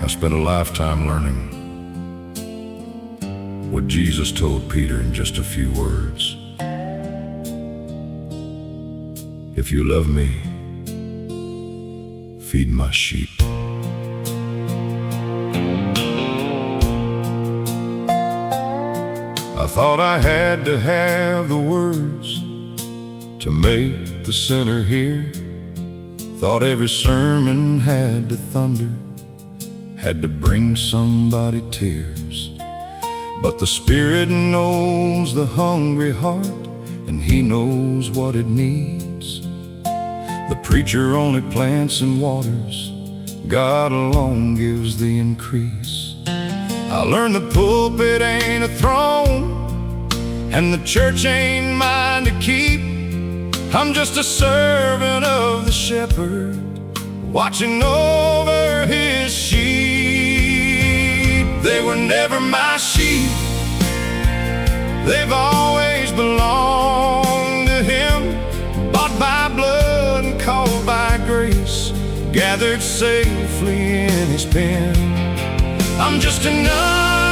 I spent a lifetime learning what Jesus told Peter in just a few words. If you love me, feed my sheep. I thought I had to have the words to make the sinner hear. Thought every sermon had to thunder, had to bring somebody tears. But the Spirit knows the hungry heart, and He knows what it needs. The preacher only plants and waters, God alone gives the increase. I learned the pulpit ain't a throne, and the church ain't mine to keep. I'm just a servant of the shepherd, watching over his sheep. They were never my sheep, they've always belonged to Him. Bought by blood and called by grace, gathered safely in His pen. I'm just an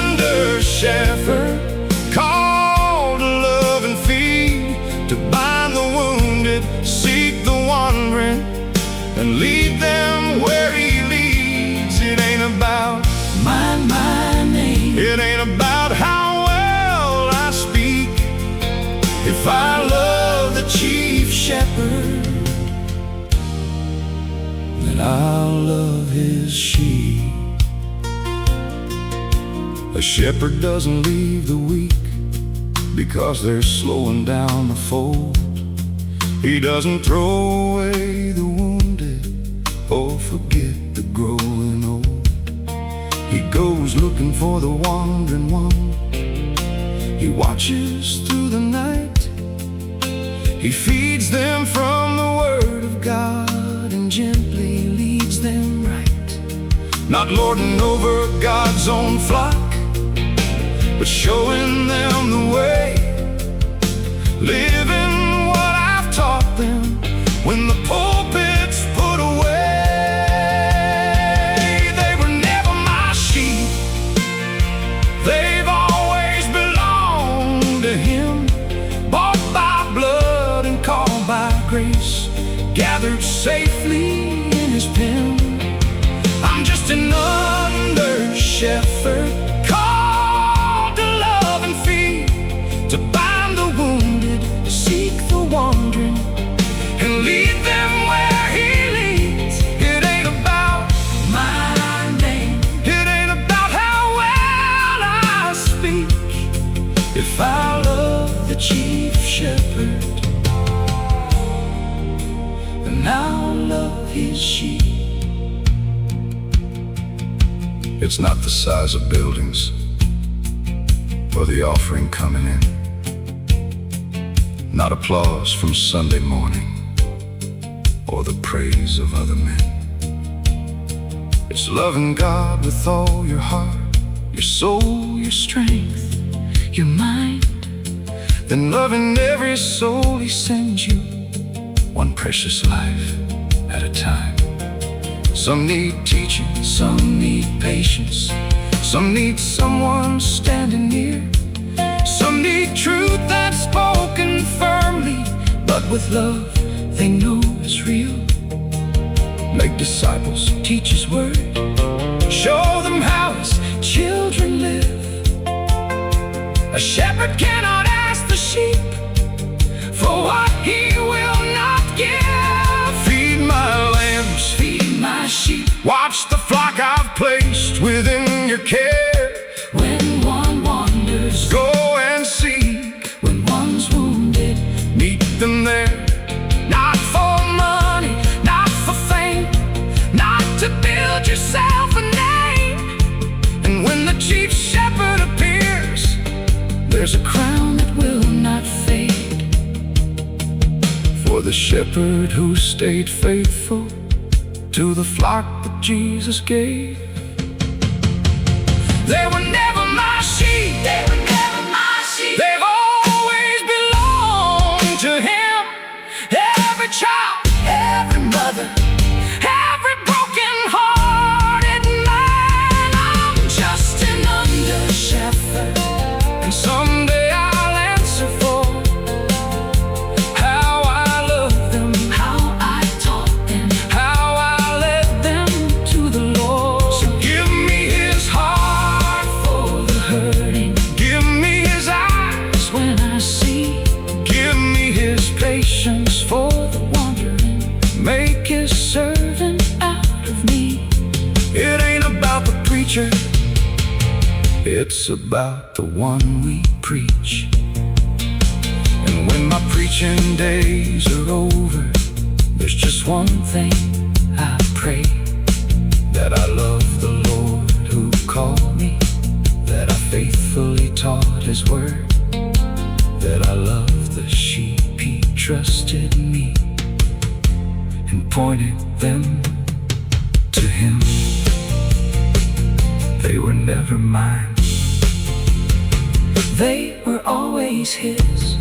under-shepherd, called to love and feed, to bind the wounded, seek the wandering, and lead them where He leads. It ain't about my name, it ain't about how well I speak. If I love the chief shepherd, then I'll love his sheep. A shepherd doesn't leave the weak because they're slowing down the fold. He doesn't throw away the wounded or forget the growing old. He goes looking for the wandering one, He watches through the night. He feeds them from the Word of God and gently leads them right. Not lording over God's own flock, but showing them the way, living what I've taught them when the pulpit's put away. They were never my sheep, they've always belonged to Him. Bought by blood and called by grace, gathered safely in His pen. I'm just an under-shepherd, to bind the wounded, seek the wandering, and lead them where He leads. It ain't about my name, it ain't about how well I speak. If I love the chief shepherd, then I'll love his sheep. It's not the size of buildings or the offering coming in, not applause from Sunday morning or the praise of other men. It's loving God with all your heart, your soul, your strength, your mind. Then loving every soul He sends you, one precious life at a time. Some need teaching, some need patience, some need someone standing near. Some need truth that's spoken firmly, but with love they know it's real. Make disciples, teach His word, show them how His children live. A shepherd cannot ask the sheep for what he will not give. Feed my lambs, feed my sheep, watch the flock I've placed within your care. When one wanders, go and seek. When one's wounded, meet them there. Not for money, not for fame, not to build yourself a name. And when the chief shepherd appears, there's a crown that will not fade. For the shepherd who stayed faithful to the flock that Jesus gave. They were never my sheep, they were never my sheep. They've always belonged to Him. Every child, every mother, every broken-hearted man. make his servant out of me. It ain't about the preacher, it's about the one we preach. And when my preaching days are over, there's just one thing I pray: that I love the Lord who called me, that I faithfully taught His word, that I love the sheep He trusted me and pointed them to Him. They were never mine, they were always His.